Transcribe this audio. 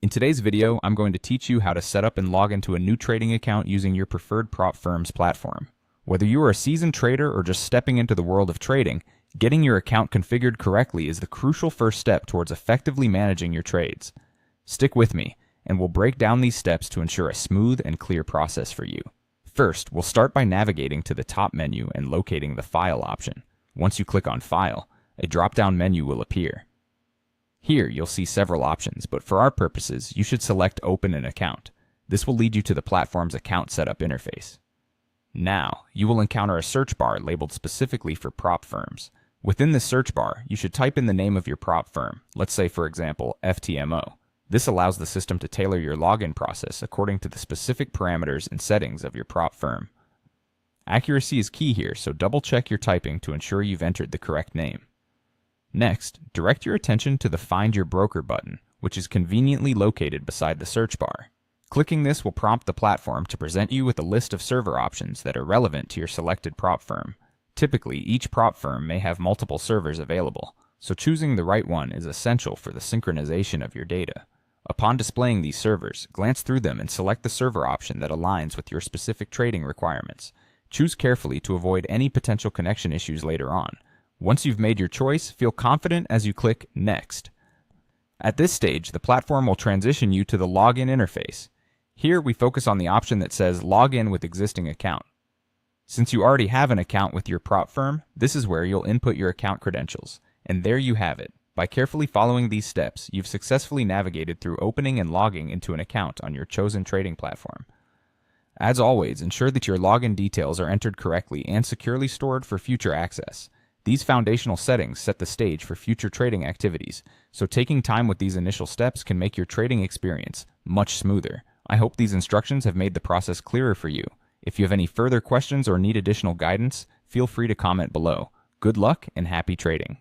In today's video, I'm going to teach you how to set up and log into a new trading account using your preferred prop firm's platform. Whether you are a seasoned trader or just stepping into the world of trading, getting your account configured correctly is the crucial first step towards effectively managing your trades. Stick with me, and we'll break down these steps to ensure a smooth and clear process for you. First, we'll start by navigating to the top menu and locating the File option. Once you click on File, a drop-down menu will appear. Here, you'll see several options, but for our purposes, you should select Open an Account. This will lead you to the platform's account setup interface. Now, you will encounter a search bar labeled specifically for prop firms. Within the search bar, you should type in the name of your prop firm, let's say for example, ftmo. This allows the system to tailor your login process according to the specific parameters and settings of your prop firm. Accuracy is key here, so double-check your typing to ensure you've entered the correct name. Next, direct your attention to the Find Your Broker button, which is conveniently located beside the search bar. Clicking this will prompt the platform to present you with a list of server options that are relevant to your selected prop firm. Typically, each prop firm may have multiple servers available, so choosing the right one is essential for the synchronization of your data. Upon displaying these servers, glance through them and select the server option that aligns with your specific trading requirements. Choose carefully to avoid any potential connection issues later on. Once you've made your choice, feel confident as you click Next. At this stage, the platform will transition you to the Login interface. Here, we focus on the option that says Log in with existing account. Since you already have an account with your prop firm, this is where you'll input your account credentials. And there you have it. By carefully following these steps, you've successfully navigated through opening and logging into an account on your chosen trading platform. As always, ensure that your login details are entered correctly and securely stored for future access. These foundational settings set the stage for future trading activities, so taking time with these initial steps can make your trading experience much smoother. I hope these instructions have made the process clearer for you. If you have any further questions or need additional guidance, feel free to comment below. Good luck and happy trading.